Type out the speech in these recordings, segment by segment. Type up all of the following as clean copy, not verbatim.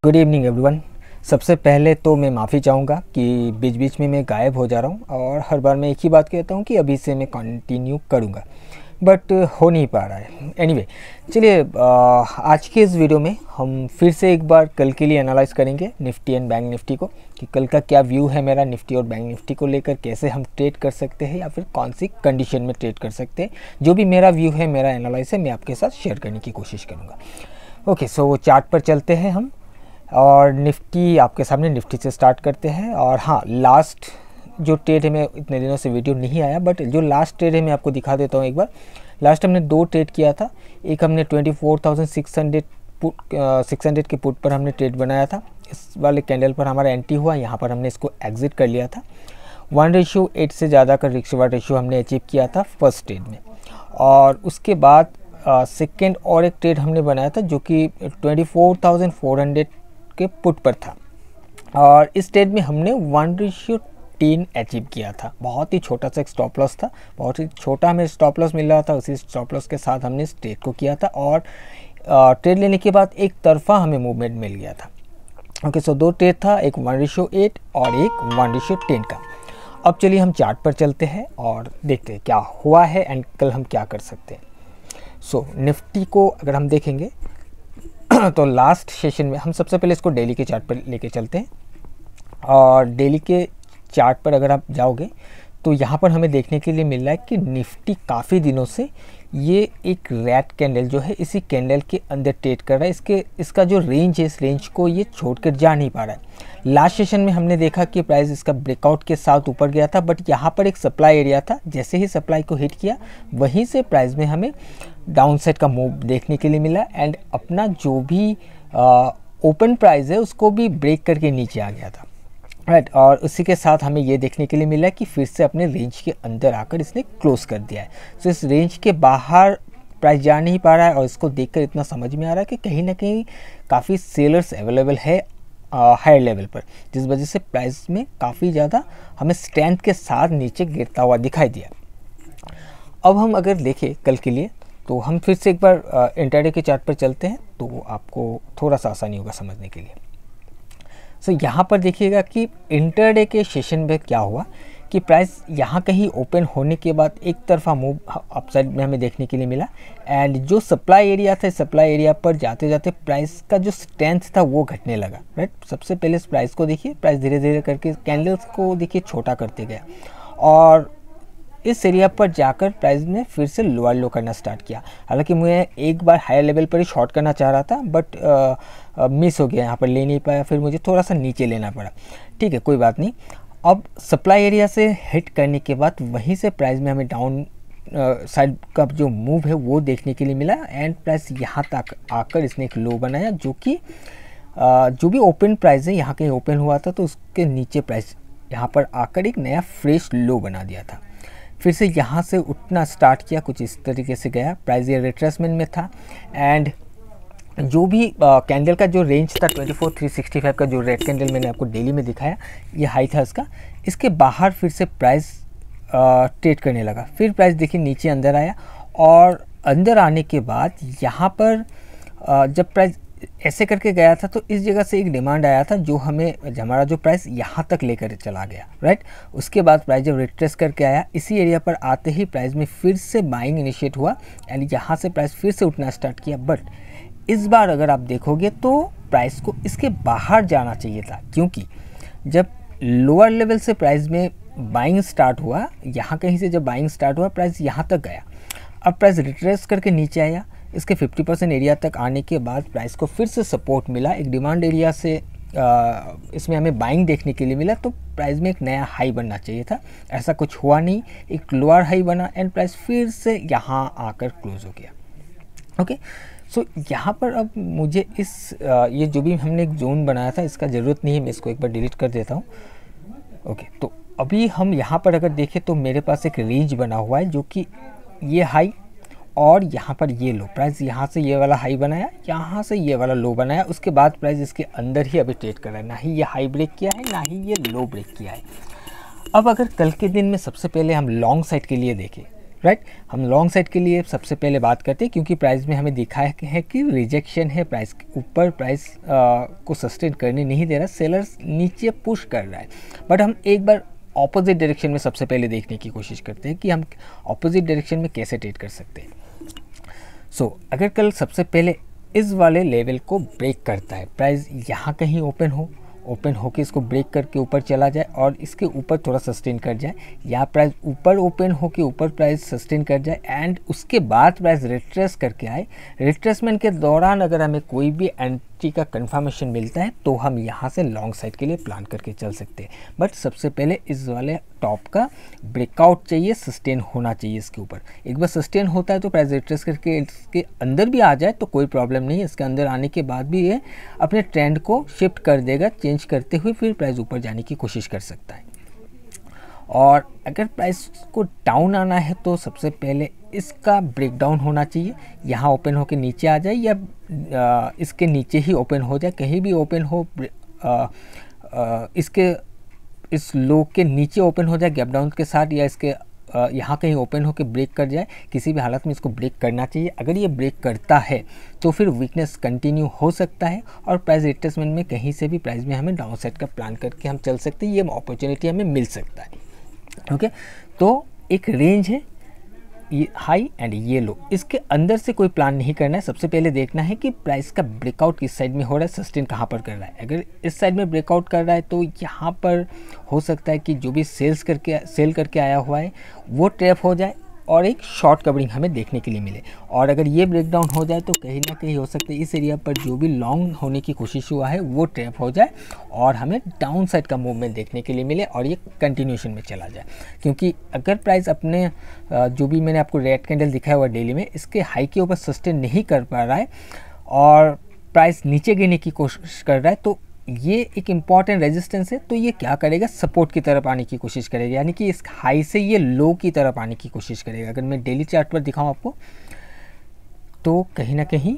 Good evening everyone. सबसे पहले तो मैं माफ़ी चाहूँगा कि बीच बीच में मैं गायब हो जा रहा हूँ और हर बार मैं एक ही बात कहता हूँ कि अभी से मैं कंटिन्यू करूँगा, बट हो नहीं पा रहा है। एनीवे, चलिए आज के इस वीडियो में हम फिर से एक बार कल के लिए एनालाइज करेंगे निफ्टी एंड बैंक निफ्टी को, कि कल का क्या व्यू है मेरा निफ्टी और बैंक निफ्टी को लेकर, कैसे हम ट्रेड कर सकते हैं या फिर कौन सी कंडीशन में ट्रेड कर सकते हैं। जो भी मेरा व्यू है, मेरा एनालाइज है, मैं आपके साथ शेयर करने की कोशिश करूँगा। ओके, सो चार्ट पर चलते हैं हम और निफ्टी आपके सामने, निफ्टी से स्टार्ट करते हैं। और हाँ, लास्ट जो ट्रेड है, मैं इतने दिनों से वीडियो नहीं आया, बट जो लास्ट ट्रेड है मैं आपको दिखा देता हूँ एक बार। लास्ट हमने दो ट्रेड किया था। एक हमने 24,600 के पुट पर हमने ट्रेड बनाया था। इस वाले कैंडल पर हमारा एंट्री हुआ, यहाँ पर हमने इसको एग्जिट कर लिया था। 1:8 से ज़्यादा का रिस्क रिवार्ड रेशियो हमने अचीव किया था फर्स्ट ट्रेड में। और उसके बाद सेकेंड और एक ट्रेड हमने बनाया था जो कि 24,400 के पुट पर था, और इस ट्रेड में हमने 1:10 अचीव किया था। बहुत ही छोटा सा एक स्टॉप लॉस था, बहुत ही छोटा हमें स्टॉप लॉस मिल रहा था। उसी स्टॉप लॉस के साथ हमने इस ट्रेड को किया था और ट्रेड लेने के बाद एक तरफा हमें मूवमेंट मिल गया था। ओके, सो दो ट्रेड था, एक 1:8 और एक 1:10 का। अब चलिए हम चार्ट पर चलते हैं और देखते हैं क्या हुआ है एंड कल हम क्या कर सकते हैं। सो निफ्टी को अगर हम देखेंगे तो लास्ट सेशन में हम सबसे पहले इसको डेली के चार्ट पर लेके चलते हैं। और डेली के चार्ट पर अगर आप जाओगे तो यहाँ पर हमें देखने के लिए मिल रहा है कि निफ्टी काफ़ी दिनों से ये एक रेड कैंडल जो है, इसी कैंडल के अंदर ट्रेड कर रहा है। इसका जो रेंज है, इस रेंज को ये छोड़कर जा नहीं पा रहा है। लास्ट सेशन में हमने देखा कि प्राइस इसका ब्रेकआउट के साथ ऊपर गया था, बट यहाँ पर एक सप्लाई एरिया था। जैसे ही सप्लाई को हिट किया, वहीं से प्राइस में हमें डाउन साइड का मूव देखने के लिए मिला एंड अपना जो भी ओपन प्राइस है उसको भी ब्रेक करके नीचे आ गया था, राइट। और उसी के साथ हमें ये देखने के लिए मिला कि फिर से अपने रेंज के अंदर आकर इसने क्लोज कर दिया है। तो इस रेंज के बाहर प्राइस जा नहीं पा रहा है और इसको देखकर इतना समझ में आ रहा है कि कहीं ना कहीं काफ़ी सेलर्स अवेलेबल है हायर लेवल पर, जिस वजह से प्राइस में काफ़ी ज़्यादा हमें स्ट्रेंथ के साथ नीचे गिरता हुआ दिखाई दिया। अब हम अगर देखें कल के लिए, तो हम फिर से एक बार इंट्राडे के चार्ट पर चलते हैं, तो आपको थोड़ा सा आसानी होगा समझने के लिए। सो यहाँ पर देखिएगा कि इंटरडे के सेशन में क्या हुआ कि प्राइस यहाँ कहीं ओपन होने के बाद एक तरफा मूव अपसाइड में हमें देखने के लिए मिला एंड जो सप्लाई एरिया था, सप्लाई एरिया पर जाते जाते प्राइस का जो स्ट्रेंथ था वो घटने लगा, राइट। सबसे पहले इस प्राइस को देखिए, प्राइस धीरे धीरे करके कैंडल्स को देखिए छोटा करते गया और इस एरिया पर जाकर प्राइस ने फिर से लोअर लो करना स्टार्ट किया। हालांकि मैं एक बार हायर लेवल पर ही शॉर्ट करना चाह रहा था, बट मिस हो गया, यहाँ पर ले नहीं पाया, फिर मुझे थोड़ा सा नीचे लेना पड़ा। ठीक है, कोई बात नहीं। अब सप्लाई एरिया से हिट करने के बाद वहीं से प्राइस में हमें डाउन साइड का जो मूव है वो देखने के लिए मिला एंड प्राइस यहाँ तक आकर इसने एक लो बनाया, जो कि जो भी ओपन प्राइस है यहाँ कहीं ओपन हुआ था, तो उसके नीचे प्राइस यहाँ पर आकर एक नया फ्रेश लो बना दिया था। फिर से यहाँ से उठना स्टार्ट किया, कुछ इस तरीके से गया। प्राइस ये रिट्रेसमेंट में था एंड जो भी कैंडल का जो रेंज था 24,365 का, जो रेड कैंडल मैंने आपको डेली में दिखाया, ये हाई था इसका। इसके बाहर फिर से प्राइस ट्रेड करने लगा। फिर प्राइस देखिए नीचे अंदर आया और अंदर आने के बाद यहाँ पर जब प्राइस ऐसे करके गया था, तो इस जगह से एक डिमांड आया था जो हमारा जो प्राइस यहाँ तक लेकर चला गया, राइट। उसके बाद प्राइस जब रिट्रेस करके आया, इसी एरिया पर आते ही प्राइस में फिर से बाइंग इनिशिएट हुआ यानी यहाँ से प्राइस फिर से उठना स्टार्ट किया। बट इस बार अगर आप देखोगे तो प्राइस को इसके बाहर जाना चाहिए था, क्योंकि जब लोअर लेवल से प्राइस में बाइंग स्टार्ट हुआ, यहाँ कहीं से जब बाइंग स्टार्ट हुआ, प्राइस यहाँ तक गया। अब प्राइस रिट्रेस करके नीचे आया, इसके 50% एरिया तक आने के बाद प्राइस को फिर से सपोर्ट मिला, एक डिमांड एरिया से इसमें हमें बाइंग देखने के लिए मिला। तो प्राइस में एक नया हाई बनना चाहिए था, ऐसा कुछ हुआ नहीं, एक लोअर हाई बना एंड प्राइस फिर से यहाँ आकर क्लोज हो गया। ओके, सो यहाँ पर अब मुझे ये जो भी हमने एक जोन बनाया था, इसका ज़रूरत नहीं है, मैं इसको एक बार डिलीट कर देता हूँ। ओके, तो अभी हम यहाँ पर अगर देखें तो मेरे पास एक रेंज बना हुआ है, जो कि ये हाई और यहाँ पर ये लो। प्राइस यहाँ से ये वाला हाई बनाया, यहाँ से ये वाला लो बनाया, उसके बाद प्राइस इसके अंदर ही अभी ट्रेड कर रहा है। ना ही ये हाई ब्रेक किया है, ना ही ये लो ब्रेक किया है। अब अगर कल के दिन में सबसे पहले हम लॉन्ग साइड के लिए देखें राइट। हम लॉन्ग साइड के लिए सबसे पहले बात करते हैं, क्योंकि प्राइस में हमें दिखा है कि रिजेक्शन है, प्राइस के ऊपर प्राइस को सस्टेन करने नहीं दे रहा, सेलर्स नीचे पुश कर रहा है। बट हम एक बार ऑपोजिट डायरेक्शन में सबसे पहले देखने की कोशिश करते हैं कि हम ऑपोजिट डायरेक्शन में कैसे ट्रेड कर सकते हैं। अगर कल सबसे पहले इस वाले लेवल को ब्रेक करता है, प्राइस यहाँ कहीं ओपन होके इसको ब्रेक करके ऊपर चला जाए और इसके ऊपर थोड़ा सस्टेन कर जाए, या प्राइस ऊपर ओपन होके ऊपर प्राइस सस्टेन कर जाए एंड उसके बाद प्राइस रिट्रेस करके आए, रिट्रेसमेंट के दौरान अगर हमें कोई भी एंट्री का कंफर्मेशन मिलता है तो हम यहाँ से लॉन्ग साइड के लिए प्लान करके चल सकते हैं। बट सबसे पहले इस वाले टॉप का ब्रेकआउट चाहिए, सस्टेन होना चाहिए इसके ऊपर। एक बार सस्टेन होता है तो प्राइस रिट्रेस करके इसके अंदर भी आ जाए तो कोई प्रॉब्लम नहीं है, इसके अंदर आने के बाद भी ये अपने ट्रेंड को शिफ्ट कर देगा, चेंज करते हुए फिर प्राइस ऊपर जाने की कोशिश कर सकता है। और अगर प्राइस को डाउन आना है तो सबसे पहले इसका ब्रेकडाउन होना चाहिए, यहाँ ओपन होकर नीचे आ जाए या इसके नीचे ही ओपन हो जाए, कहीं भी ओपन हो, इसके इस लो के नीचे ओपन हो जाए गैप डाउन के साथ, या इसके यहाँ कहीं ओपन होकर ब्रेक कर जाए। किसी भी हालत में इसको ब्रेक करना चाहिए। अगर ये ब्रेक करता है तो फिर वीकनेस कंटिन्यू हो सकता है और प्राइस रिट्रेसमेंट में कहीं से भी प्राइस में हमें डाउन साइड का प्लान करके हम चल सकते हैं, ये अपॉर्चुनिटी हमें मिल सकता है। ओके, तो एक रेंज है, ये हाई एंड ये लो, इसके अंदर से कोई प्लान नहीं करना है। सबसे पहले देखना है कि प्राइस का ब्रेकआउट किस साइड में हो रहा है, सस्टेन कहाँ पर कर रहा है। अगर इस साइड में ब्रेकआउट कर रहा है तो यहाँ पर हो सकता है कि जो भी सेल करके आया हुआ है वो ट्रैप हो जाए और एक शॉर्ट कवरिंग हमें देखने के लिए मिले। और अगर ये ब्रेकडाउन हो जाए तो कहीं ना कहीं हो सकता है इस एरिया पर जो भी लॉन्ग होने की कोशिश हुआ है वो ट्रैप हो जाए और हमें डाउन साइड का मूवमेंट देखने के लिए मिले और ये कंटिन्यूशन में चला जाए। क्योंकि अगर प्राइस अपने जो भी मैंने आपको रेड कैंडल दिखाया हुआ डेली में, इसके हाई के ऊपर सस्टेन नहीं कर पा रहा है और प्राइस नीचे गिरने की कोशिश कर रहा है, तो ये एक इम्पॉर्टेंट रेजिस्टेंस है। तो ये क्या करेगा, सपोर्ट की तरफ आने की कोशिश करेगा, यानी कि इस हाई से ये लो की तरफ आने की कोशिश करेगा। अगर मैं डेली चार्ट पर दिखाऊं आपको तो कहीं ना कहीं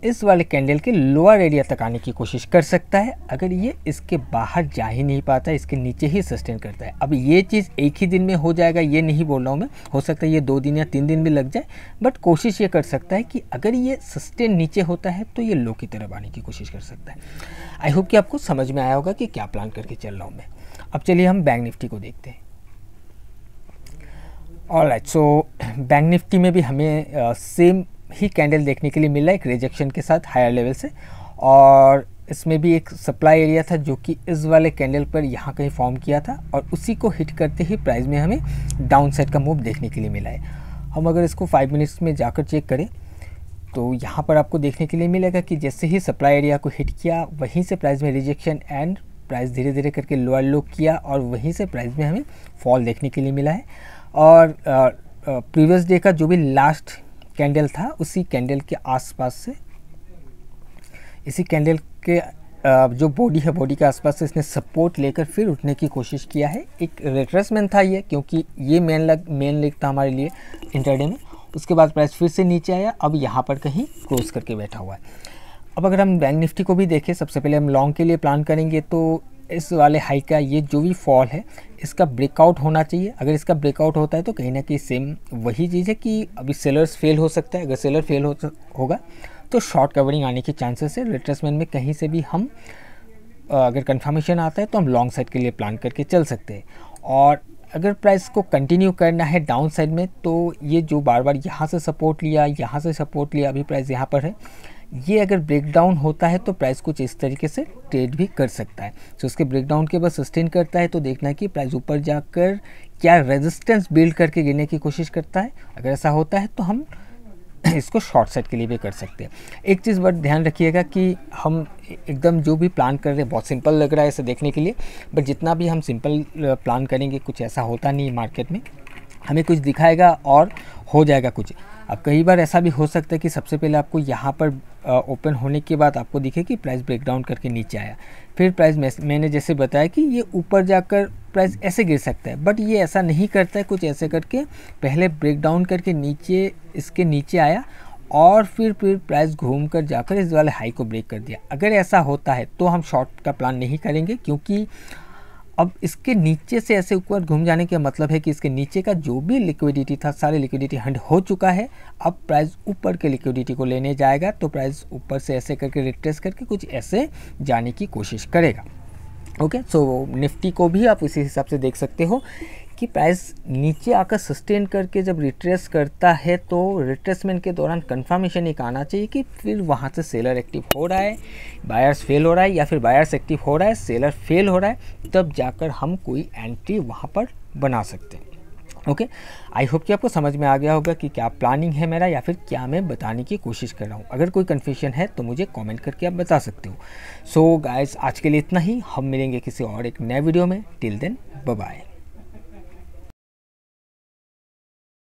इस वाले कैंडल के लोअर एरिया तक आने की कोशिश कर सकता है। अगर ये इसके बाहर जा ही नहीं पाता, इसके नीचे ही सस्टेन करता है। अब ये चीज़ एक ही दिन में हो जाएगा ये नहीं बोल रहा हूँ मैं, हो सकता है ये 2 दिन या 3 दिन भी लग जाए, बट कोशिश ये कर सकता है कि अगर ये सस्टेन नीचे होता है तो ये लो की तरफ आने की कोशिश कर सकता है। आई होप कि आपको समझ में आया होगा कि क्या प्लान करके चल रहा हूँ मैं। अब चलिए हम बैंक निफ्टी को देखते हैं। ऑलराइट, सो बैंक निफ्टी में भी हमें सेम ही कैंडल देखने के लिए मिला, एक रिजेक्शन के साथ हायर लेवल से, और इसमें भी एक सप्लाई एरिया था जो कि इस वाले कैंडल पर यहाँ कहीं फॉर्म किया था और उसी को हिट करते ही प्राइस में हमें डाउन साइड का मूव देखने के लिए मिला है। हम अगर इसको 5 मिनट्स में जाकर चेक करें तो यहाँ पर आपको देखने के लिए मिलेगा कि जैसे ही सप्लाई एरिया को हिट किया वहीं से प्राइस में रिजेक्शन एंड प्राइस धीरे धीरे करके लोअर लो किया और वहीं से प्राइस में हमें फॉल देखने के लिए मिला है। और प्रीवियस डे का जो भी लास्ट कैंडल था उसी कैंडल के आसपास से, इसी कैंडल के जो बॉडी है, बॉडी के आसपास से इसने सपोर्ट लेकर फिर उठने की कोशिश किया है। एक रिट्रेसमेंट था ये, क्योंकि ये मेन लेग था हमारे लिए इंटरडे में। उसके बाद प्राइस फिर से नीचे आया, अब यहाँ पर कहीं क्लोज करके बैठा हुआ है। अब अगर हम बैंक निफ्टी को भी देखें, सबसे पहले हम लॉन्ग के लिए प्लान करेंगे तो इस वाले हाई का ये जो भी फॉल है इसका ब्रेकआउट होना चाहिए। अगर इसका ब्रेकआउट होता है तो कहीं ना कहीं सेम वही चीज़ है कि अभी सेलर्स फेल हो सकता है। अगर सेलर फेल होगा तो शॉर्ट कवरिंग आने के चांसेस है। रिट्रेसमेंट में कहीं से भी हम अगर कंफर्मेशन आता है तो हम लॉन्ग साइड के लिए प्लान करके चल सकते हैं। और अगर प्राइस को कंटिन्यू करना है डाउन साइड में तो ये जो बार बार यहाँ से सपोर्ट लिया, यहाँ से सपोर्ट लिया, अभी प्राइस यहाँ पर है, ये अगर ब्रेकडाउन होता है तो प्राइस कुछ इस तरीके से ट्रेड भी कर सकता है। तो उसके ब्रेकडाउन के बाद सस्टेन करता है तो देखना है कि प्राइस ऊपर जाकर क्या रेजिस्टेंस बिल्ड करके गिरने की कोशिश करता है। अगर ऐसा होता है तो हम इसको शॉर्ट साइड के लिए भी कर सकते हैं। एक चीज़ बट ध्यान रखिएगा कि हम एकदम जो भी प्लान कर रहे हैं बहुत सिंपल लग रहा है ऐसे देखने के लिए, बट जितना भी हम सिंपल प्लान करेंगे कुछ ऐसा होता नहीं मार्केट में, हमें कुछ दिखाएगा और हो जाएगा कुछ। अब कई बार ऐसा भी हो सकता है कि सबसे पहले आपको यहाँ पर ओपन होने के बाद आपको दिखे कि प्राइस ब्रेकडाउन करके नीचे आया, फिर प्राइस मैंने जैसे बताया कि ये ऊपर जाकर प्राइस ऐसे गिर सकता है, बट ये ऐसा नहीं करता है। कुछ ऐसे करके पहले ब्रेकडाउन करके नीचे इसके नीचे आया और फिर प्राइस घूम कर जाकर इस वाले हाई को ब्रेक कर दिया। अगर ऐसा होता है तो हम शॉर्ट का प्लान नहीं करेंगे, क्योंकि अब इसके नीचे से ऐसे ऊपर घूम जाने का मतलब है कि इसके नीचे का जो भी लिक्विडिटी था सारी लिक्विडिटी हंड हो चुका है। अब प्राइस ऊपर के लिक्विडिटी को लेने जाएगा, तो प्राइस ऊपर से ऐसे करके रिट्रेस करके कुछ ऐसे जाने की कोशिश करेगा। ओके, सो निफ्टी को भी आप इसी हिसाब से देख सकते हो कि प्राइस नीचे आकर सस्टेन करके जब रिट्रेस करता है तो रिट्रेसमेंट के दौरान कंफर्मेशन एक आना चाहिए कि फिर वहाँ से सेलर एक्टिव हो रहा है, बायर्स फेल हो रहा है, या फिर बायर्स एक्टिव हो रहा है, सेलर फेल हो रहा है, तब जाकर हम कोई एंट्री वहाँ पर बना सकते हैं। ओके, आई होप कि आपको समझ में आ गया होगा कि क्या प्लानिंग है मेरा या फिर क्या मैं बताने की कोशिश कर रहा हूँ। अगर कोई कन्फ्यूजन है तो मुझे कमेंट करके आप बता सकते हो। सो गाइस, आज के लिए इतना ही। हम मिलेंगे किसी और एक नए वीडियो में। Till then, bye bye.